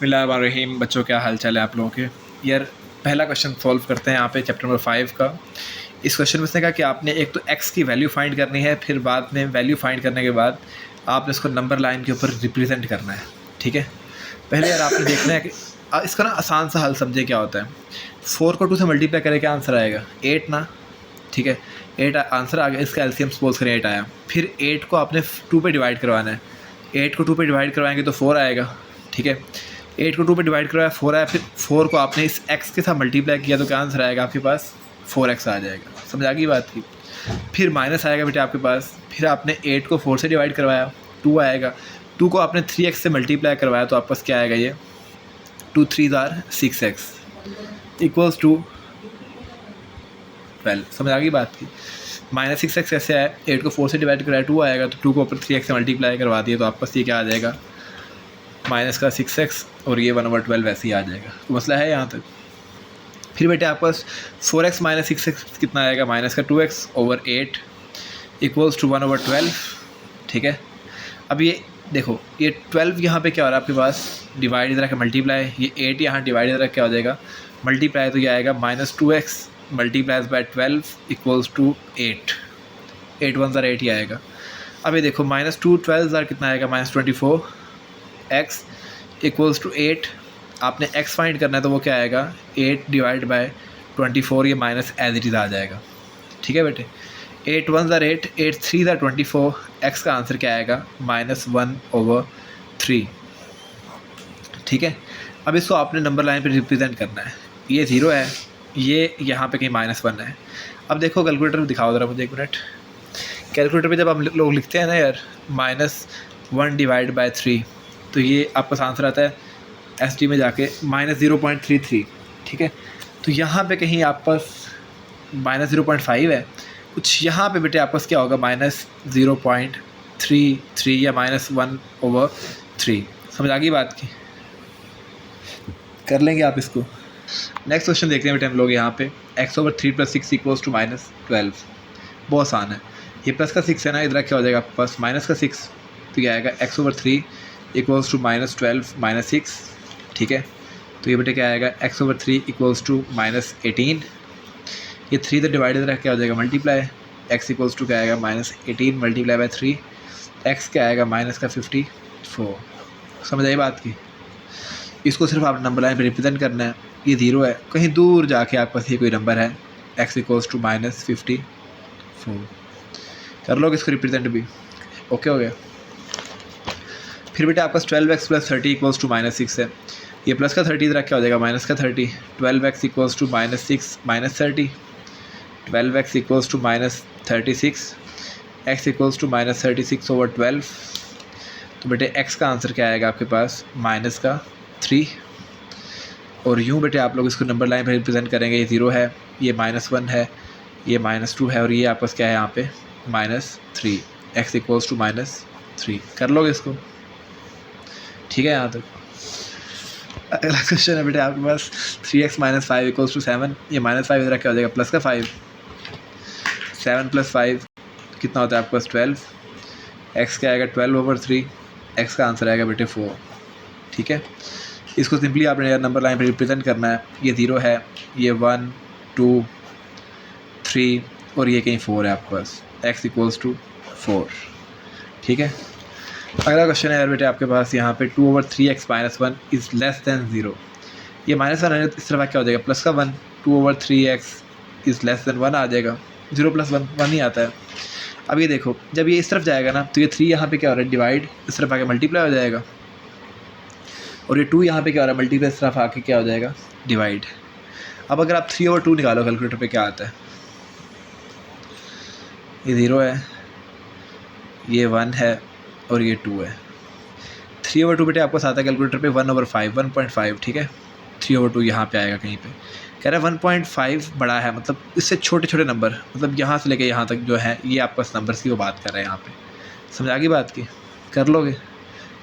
बिस्मिल्लाहिर्रहमानिर्रहीम। बच्चों क्या हाल चाल है आप लोगों के। यार पहला क्वेश्चन सॉल्व करते हैं यहाँ पे चैप्टर नंबर 5 का। इस क्वेश्चन में उसने कहा कि आपने एक तो x की वैल्यू फाइंड करनी है, फिर बाद में वैल्यू फाइंड करने के बाद आपने इसको नंबर लाइन के ऊपर रिप्रेजेंट करना है। ठीक है, पहले यार आपने देखना है कि इसका ना आसान सा हल समझे क्या होता है। 4 को 2 से मल्टीप्लाई करें क्या आंसर आएगा 8 ना। ठीक है, 8 आंसर आ गया। इसका एलसीएम सपोज करें 8 आया, फिर 8 को आपने 2 पे डिवाइड करवाना है। 8 को 2 पे डिवाइड करवाएंगे तो 4 आएगा। ठीक है, 8 को 2 पे डिवाइड करवाया 4 आया, फिर 4 को आपने इस x के साथ मल्टीप्लाई किया तो क्या आंसर आएगा आपके पास 4x आ जाएगा। समझ आ गई बात की। फिर माइनस आएगा बेटे आपके पास, फिर आपने 8 को 4 से डिवाइड करवाया 2 आएगा। 2 को आपने 3x से मल्टीप्लाई करवाया तो आपके पास क्या आएगा, ये 2 3 आर 6x इक्वल्स टू 12। समझ आ गई बात की। माइनस 6x कैसे आया, 8 को 4 से डिवाइड करवाया 2 आएगा, तो 2 को ऊपर 3x से मल्टीप्लाई करवा दिया तो आपके पास ये क्या आ जाएगा माइनस का 6x और ये 1/12 वैसे ही आ जाएगा। तो मसला है यहाँ तक। फिर बेटे आपके पास 4x माइनस 6x कितना आएगा, माइनस का 2x ओवर 8 इक्वल्स टू 1/12। ठीक है, अब ये देखो ये 12 यहाँ पे क्या हो रहा है आपके पास डिवाइड इधर का मल्टीप्लाई, ये 8 यहाँ डिवाइड इधर क्या हो जाएगा मल्टीप्लाई, तो ये आएगा minus 2x multiplies by 12 equals to 8 8 1 ज़ार 8 ही आएगा। अब ये देखो माइनस 2 12 ज़ार कितना आएगा माइनस 24x इक्वल्स टू 8। आपने x फाइंड करना है तो वो क्या आएगा 8 डिवाइड बाय 24, ये माइनस एज इट इज़ आ जाएगा। ठीक है बेटे, 8 1 ज़ार 8 8 3 ज़ार 24, x का आंसर क्या आएगा -1/3। ठीक है, अब इसको आपने नंबर लाइन पे रिप्रेजेंट करना है। ये 0 है, ये यहाँ पे कहीं -1 है। अब देखो कैलकुलेटर में दिखाओ ज़रा मुझे 1 मिनट। कैलकुलेटर पे जब हम लोग लिखते हैं ना यार -1 डिवाइड बाय 3 तो ये आपका आंसर आता है SD में जाके -0.33। ठीक है, तो यहाँ पे कहीं आप पास -0.5 है कुछ, यहाँ पे बेटे आपस क्या होगा -0.33 या -1/3। समझ आ गई बात की, कर लेंगे आप इसको। नेक्स्ट क्वेश्चन देखते हैं बेटे हम लोग यहाँ पे x/3 + 6 इक्वल्स टू -12। बहुत आसान है, ये प्लस का 6 है ना, इधर क्या हो जाएगा आपके पास माइनस का 6, तो ये आएगा x/3 इक्वल्स टू -12 -6। ठीक है, तो ये बेटे क्या आएगा x/3 इक्वल्स टू -18। ये 3 इधर डिवाइड इधर क्या हो जाएगा मल्टीप्लाई, x इक्वल्स टू क्या आएगा -18 मल्टीप्लाई बाय 3, x क्या आएगा -54। समझ आई बात की। इसको सिर्फ आप नंबर लाइन पे रिप्रेजेंट करना है। ये 0 है, कहीं दूर जाके आपके पास ये कोई नंबर है x इक्वल्स टू -54। कर लोगे इसको रिप्रेजेंट भी, ओके हो गया। फिर बेटा आपका 12x + 30 इक्वल्स टू -6 है। ये प्लस का 30 इधर क्या हो जाएगा माइनस का 30। 12x equals to -6 -30, 12x equals to -36, x equals to -36/12। तो बेटे x का आंसर क्या आएगा आपके पास -3। और यूँ बेटे आप लोग इसको नंबर लाइन पर रिप्रेजेंट करेंगे। ये 0 है, ये -1 है, ये -2 है और ये आपस क्या है यहाँ पे -3, x इक्वल्स टू -3। कर लोगे इसको, ठीक है यहाँ तक। अगला क्वेश्चन है बेटे आपके पास 3x - 5 इक्वल्स टू 7। ये -5 इधर क्या हो जाएगा प्लस का 5, 7 + 5 कितना होता है आपके पास 12, x क्या आएगा 12/3, x का आंसर आएगा बेटे 4। ठीक है, इसको सिंपली आपने नंबर लाइन पर रिप्रेजेंट करना है। ये 0 है, ये 1 2 3 और ये कहीं 4 है आपके पास, x इक्वल्स टू 4। ठीक है, अगला क्वेश्चन है यार बेटे आपके पास यहाँ पे 2/3x - 1 इज़ लेस दैन 0। ये -1 है, इस तरफ क्या हो जाएगा प्लस का 1, 2/3x इज़ लेस दैन 1 आ जाएगा। 0 + 1 1 ही आता है। अब ये देखो जब ये इस तरफ जाएगा ना तो ये 3 यहाँ पे क्या हो रहा है डिवाइड, इस तरफ आके मल्टीप्लाई हो जाएगा, और ये 2 यहाँ पे क्या हो रहा है मल्टीप्लाई, इस तरफ आके क्या हो जाएगा डिवाइड। अब अगर आप 3/2 निकालो कैलकुलेटर पे क्या आता है, ये 0 है, ये 1 है और ये 2 है। 3/2 बेटे आपको आता है कैलकुलेटर पे 1/5 1.5। ठीक है, 3/2 यहाँ पे आएगा कहीं पे। कह रहा है 1.5 बड़ा है, मतलब इससे छोटे छोटे नंबर, मतलब यहाँ से लेके यहाँ तक जो है ये आपका नंबर की वो बात कर रहे हैं यहाँ पे। समझ आ गई बात की, कर लोगे।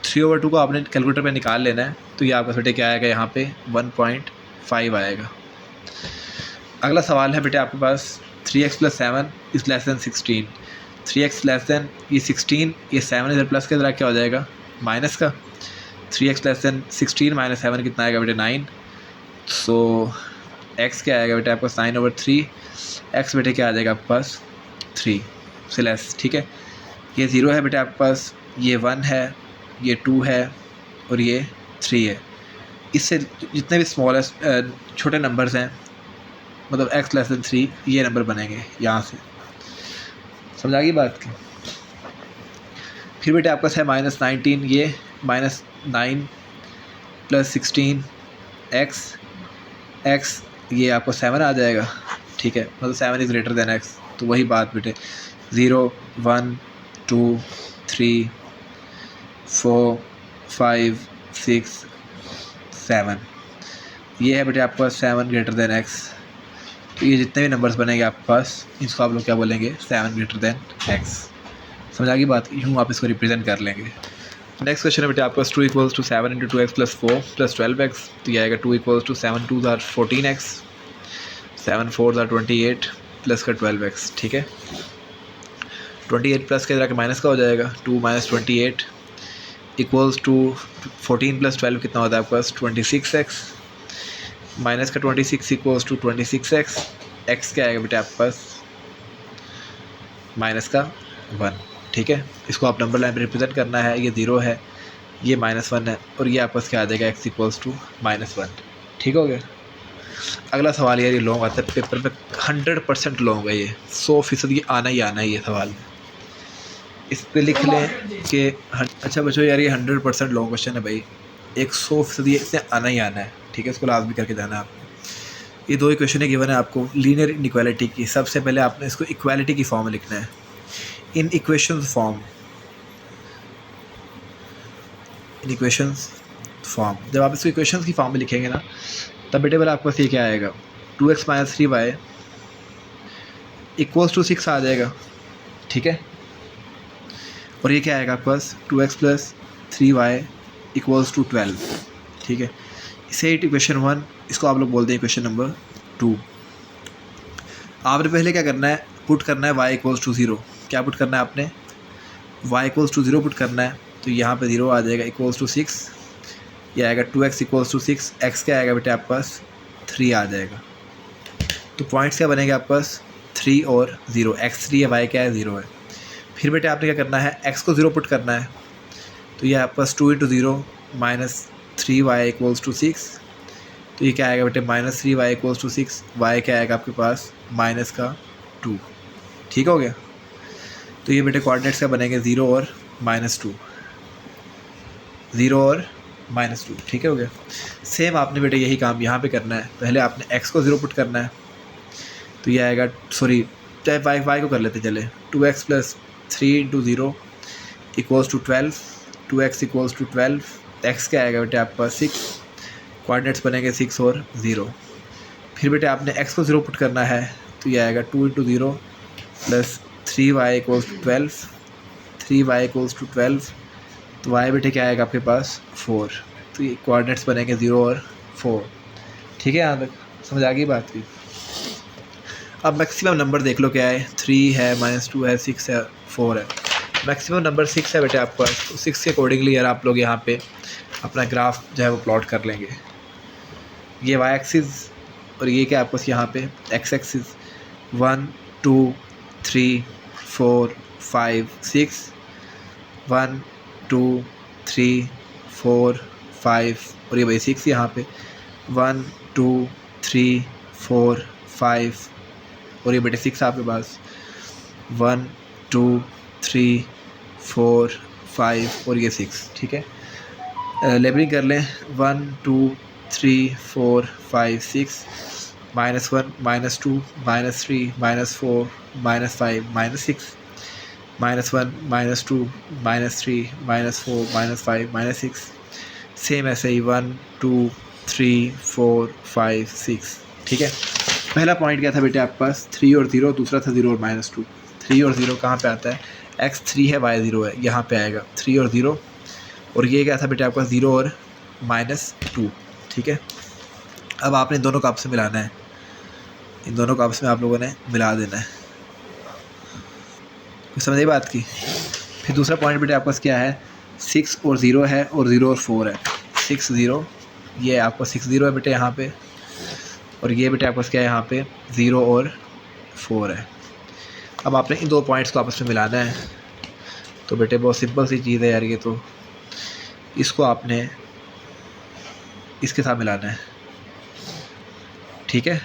3/2 को आपने कैलकुलेटर पे निकाल लेना है, तो ये आपका बेटे क्या आएगा यहाँ पे 1.5 आएगा। अगला सवाल है बेटे आपके पास 3x + 7 is less than 16। 3x less than ये 16, ये 7 इधर प्लस के इधर क्या हो जाएगा माइनस का, 3x लेस दैन 16 माइनस 7 कितना आएगा बेटे 9। सो x क्या आएगा बेटे आपका 9/3। x बेटे क्या आ जाएगा आपके पास 3 से लेस, ठीक है। ये 0 है बेटे आपके पास, ये 1 है, ये 2 है और ये 3 है। इससे जितने भी स्मॉलेस्ट छोटे नंबर्स हैं, मतलब x लेस दैन 3, ये नंबर बनेंगे यहाँ से। समझा गई बात की। फिर बेटे आपका है -19, ये -9 + 16 x ये आपको 7 आ जाएगा, ठीक है। मतलब 7 इज़ ग्रेटर दैन x। तो वही बात बेटे 0 1 2 3 4 5 6 7, ये है बेटे आपके पास 7 ग्रेटर दैन x। तो ये जितने भी नंबर्स बनेंगे आपके पास, इसको आप लोग क्या बोलेंगे 7 ग्रेटर दैन x। समझा की बात, यूँ आप इसको रिप्रेजेंट कर लेंगे। नेक्स्ट क्वेश्चन है बेटे आपका 2 = 7 × 2x + 4 + 12x। तो ये आएगा 2 = 7 2s are 14x, 7 4s are 28 plus का 12x, ठीक है। 28 प्लस के इधर आके माइनस का हो जाएगा, 2 - 28 = 14 + 12 कितना होता है आपके पास 26x, माइनस का 26 = 26x। x क्या आएगा बेटे आपके पास माइनस का 1, ठीक है। इसको आप नंबर लाइन पे रिप्रेजेंट करना है, ये 0 है, ये -1 है और ये आपस क्या आ जाएगा x = -1, ठीक हो गया। अगला सवाल यार ये लॉन्ग आता है पेपर पे, 100% लॉन्ग है ये, 100% ये आना ही आना है ये सवाल। इस पे लिख लें कि अच्छा बच्चों यार ये 100% लॉन्ग क्वेश्चन है भाई, 100% ये इससे आना ही आना है, ठीक है। इसको लाजमी करके जाना है आपको। ये 2 इक्वेशन गिवन है आपको लीनियर इनइक्वालिटी की। सबसे पहले आपने इसको इक्वालिटी की फॉर्म में लिखना है, इन इक्वेशंस फॉर्म। जब आप इसको इक्वेशंस की फॉर्म में लिखेंगे ना, तब बेटे वाला आपके पास ये क्या आएगा 2x - 3y = 6 आ जाएगा, ठीक है। और ये क्या आएगा आपके पास 2x + 3y = 12, ठीक है। इसे इक्वेशन 1, इसको आप लोग बोलते हैं इक्वेशन नंबर 2। आपने पहले क्या करना है, पुट करना है y = 0। क्या पुट करना है आपने y = 0 पुट करना है। तो यहाँ पे 0 आ जाएगा = 6, ये आएगा 2x = 6, x क्या आएगा बेटे आपके पास 3 आ जाएगा। तो पॉइंट्स क्या बनेंगे आपके पास 3 और 0, x 3 है, y क्या है 0 है। फिर बेटे आपने क्या करना है x को 0 पुट करना है। तो ये आपके पास 2 × 0 - 3y = 6। तो ये क्या आएगा बेटे -3y = 6, y क्या आएगा आपके पास -2, ठीक हो गया। तो ये बेटे कोऑर्डिनेट्स क्या बनेंगे 0 और -2, 0 और -2, ठीक है हो गया। सेम आपने बेटे यही काम यहाँ पे करना है। पहले आपने x को 0 पुट करना है। तो ये आएगा, सॉरी चाहे y को कर लेते चले, 2x + 3 × 0 = 12, 2x = 12, x क्या आएगा बेटे आपके पास 6, कोऑर्डिनेट्स बनेंगे 6 और 0। फिर बेटे आपने x को 0 पुट करना है। तो ये आएगा 2 × 0 + 3y = 12, 3y = 12। तो y बेटे क्या आएगा आपके पास 4। तो ये कोऑर्डिनेट्स बनेंगे 0 और 4, ठीक है। यहाँ तक समझ आ गई बात की। अब मैक्सिमम नंबर देख लो क्या है, 3 है, -2 है, 6 है, 4 है। मैक्सिमम नंबर 6 है बेटे आपके पास। तो 6 के अकॉर्डिंगली यार आप लोग यहाँ पे अपना ग्राफ जो है वो प्लॉट कर लेंगे। ये y एक्सिस और ये क्या आपके पास यहाँ पे x एक्सिस, 1 2 3 4 5 6, 1 2 3 4 5 और ये भाई 6 यहाँ पे, 1 2 3 4 5 और ये बेटे 6 आपके पास, 1 2 3 4 5 और ये 6, ठीक है। लेबलिंग कर लें 1 2 3 4 5 6, -1 -2 -3 -4 -5 -6, -1 -2 -3 -4 -5 -6। सेम ऐसे ही 1 2 3 4 5 6, ठीक है। पहला पॉइंट क्या था बेटे आपके पास 3 और 0, दूसरा था 0 और -2। 3 और 0 कहाँ पे आता है, x 3 है y 0 है, यहाँ पे आएगा 3 और 0। और ये क्या था बेटे आपका 0 और -2, ठीक है। अब आपने दोनों को आपस में मिलाना है, इन दोनों को आपस में आप लोगों ने मिला देना है। कुछ समझ आई बात की। फिर दूसरा पॉइंट बेटे आपके पास क्या है 6 और 0 है और 0 और 4 है। 6 0, ये आपका 6 0 है बेटे यहाँ पे, और ये बेटे आपका क्या है यहाँ पे 0 और 4 है। अब आपने इन दो पॉइंट्स को आपस में मिलाना है। तो बेटे बहुत सिंपल सी चीज़ है यार ये, तो इसको आपने इसके साथ मिलाना है, ठीक है,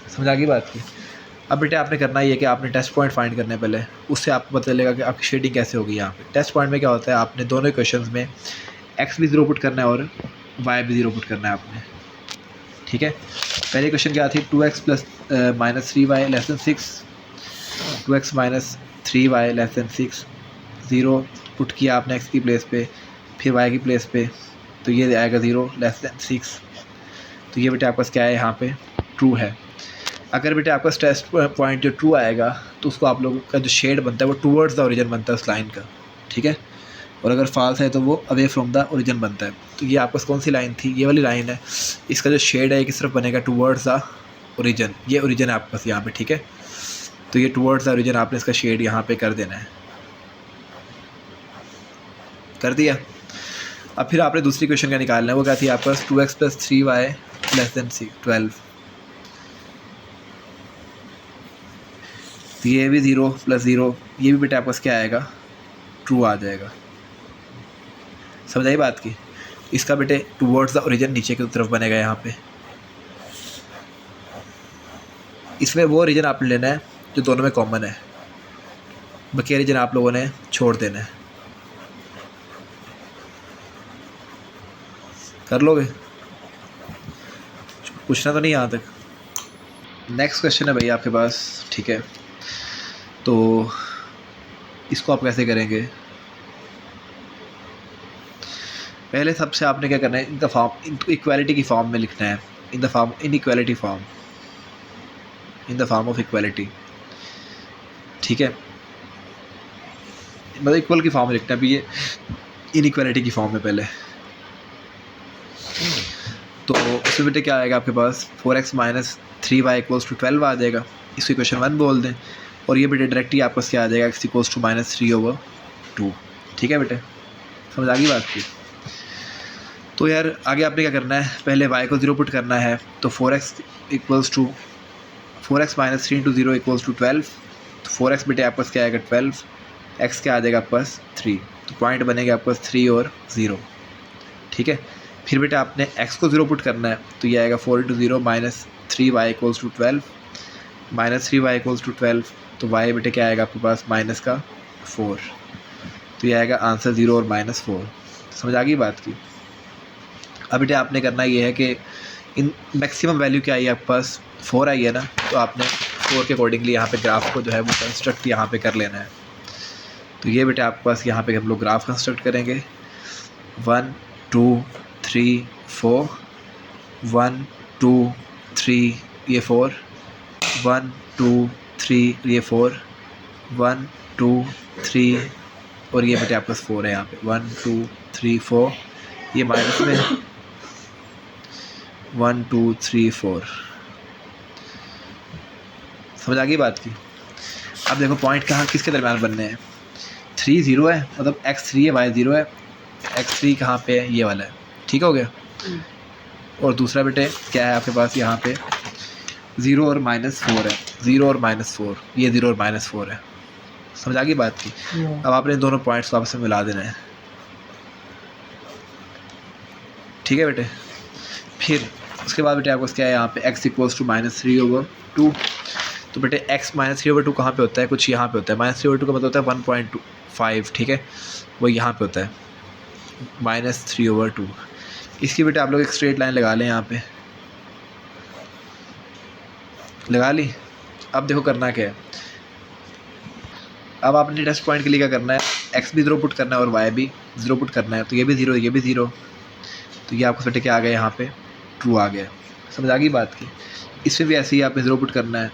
समझ आ गई बात की। अब बेटे आपने करना ये है कि आपने टेस्ट पॉइंट फाइंड करना है पहले, उससे आपको पता चलेगा कि आपकी शेडिंग कैसे होगी। यहाँ पे टेस्ट पॉइंट में क्या होता है, आपने दोनों इक्वेशंस में x भी 0 पुट करना है और y भी 0 पुट करना है आपने, ठीक है। पहली क्वेश्चन क्या थी, 2x plus minus 3y less than 6, 2x minus 3y less than 6, 0 put किया आपने x की प्लेस पे, फिर y की प्लेस पे, तो ये आएगा 0 लेस दैन 6। तो ये बेटे आपका क्या है यहाँ पे ट्रू है। अगर बेटे आपका टेस्ट पॉइंट जो ट्रू आएगा तो उसको आप लोगों का जो शेड बनता है वो टूवर्ड्स द ओरिजिन बनता है उस लाइन का, ठीक है। और अगर फॉल्स है तो वो अवे फ्रॉम द ओरिजिन बनता है। तो ये आपका कौन सी लाइन थी, ये वाली लाइन है। इसका जो शेड है किस तरफ बनेगा, टूवर्ड्स द ओरिजिन। ये ओरिजिन है आपके पास यहाँ पे, ठीक है। तो ये टूवर्ड्स द ओरिजिन आपने इसका शेड यहाँ पे कर देना है, कर दिया। अब फिर आपने दूसरी क्वेश्चन का निकालना है, वो क्या थी आपके पास 2x plus 3y less than 12। तो ये भी 0 प्लस 0, ये भी बेटा आपके पास क्या आएगा ट्रू आ जाएगा। समझ आई बात की। इसका बेटे टूवर्ड्स द ओरिजिन नीचे की तरफ बनेगा यहाँ पे। इसमें वो रीजन आपने लेना है जो दोनों में कॉमन है, बाकी रीजन आप लोगों ने छोड़ देना है। कर लोगे, पूछना तो नहीं यहाँ तक। नेक्स्ट क्वेश्चन है भैया आपके पास, ठीक है। तो इसको आप कैसे करेंगे, पहले सबसे आपने क्या करना है, इन द फॉर्म इक्वालिटी की फॉर्म में लिखना है, in the form in equality form, in the form of equality, ठीक है। मतलब इक्वल की फॉर्म में लिखना है। अभी ये इन इक्वालिटी की फॉर्म में पहले, तो उसमें बेटे क्या आएगा आपके पास 4x minus 3y equals to 12 आ जाएगा। इसको इक्वेशन 1 बोल दें। और ये बेटे डायरेक्टली आपके पास क्या आ जाएगा, x इक्वल्स टू माइनस 3/2, ठीक है बेटे, समझ आ गई बात की। तो यार आगे आपने क्या करना है, पहले y को 0 पुट करना है। तो 4x equals to 4x minus 3 into 0 equals to 12। तो 4x बेटे आपके पास क्या आएगा 12, x क्या आ जाएगा आपके पास 3। तो पॉइंट बनेगा आपके पास 3 और 0, ठीक है। फिर बेटा आपने x को 0 पुट करना है। तो ये आएगा 4 into 0 minus 3y equals to 12, minus 3y equals to 12। तो y बेटे क्या आएगा आपके पास माइनस का 4। तो ये आएगा आंसर 0 और माइनस 4। समझ आ गई बात की। अब बेटे आपने करना ये है कि इन मैक्सिमम वैल्यू क्या आई है आपके पास 4 आई है ना, तो आपने 4 के अकॉर्डिंगली यहाँ पे ग्राफ को जो है वो कंस्ट्रक्ट यहाँ पे कर लेना है। तो ये बेटे आपके पास यहाँ पे हम लोग ग्राफ कंस्ट्रक्ट करेंगे। 1 2 3 4, 1 2 3 ये 4, 1 2 3 ये 4, 1 2 3 और ये बेटे आपके पास 4 है यहाँ पे 1 2 3 4, ये माइनस में 1 2 3 4। समझ आ गई बात की। अब देखो पॉइंट कहाँ किसके दरम्यान बनने हैं, 3 0 है, मतलब x 3 है y 0 है, x 3 कहाँ पे है, ये वाला है, ठीक हो गया। और दूसरा बेटे क्या है आपके पास यहाँ पे 0 और माइनस 4 है, 0 और माइनस 4, ये 0 और माइनस 4 है। समझ आ गई बात की। अब आपने दोनों पॉइंट्स को आपस में मिला देना है, ठीक है बेटे। फिर उसके बाद बेटे आपको क्या है यहाँ पे x इक्वल्स टू माइनस 3/2। तो बेटे x माइनस 3/2 कहाँ पे होता है, कुछ यहाँ पे होता है। माइनस 3/2 का मतलब होता है 1.5, ठीक है, वो यहाँ पे होता है माइनस 3/2। इसकी बेटे आप लोग एक स्ट्रेट लाइन लगा लें, यहाँ पे लगा ली। अब देखो करना क्या है, अब आपने टेस्ट पॉइंट के लिए क्या करना है, x भी 0 पुट करना है और y भी 0 पुट करना है। तो ये भी 0, ये भी 0, तो ये आपको बेटे क्या आ गया यहाँ पे ट्रू आ गया। समझ आ गई बात की। इसमें भी ऐसे ही आपने 0 पुट करना है,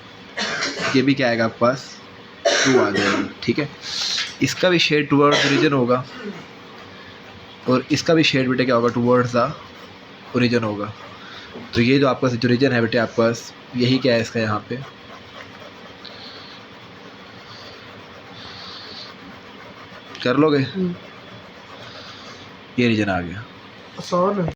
ये भी क्या आएगा आपके पास ट्रू आ जाएगा, ठीक है। इसका भी शेड टूवर्ड्स ओरिजिन होगा और इसका भी शेड बेटे क्या होगा टूवर्ड्स द ओरिजिन होगा। तो ये जो आपका जो ओरिजिन है बेटे आपके पास यही क्या है इसका यहाँ पे कर लोगे। ये रीजन आ गया। आसान है।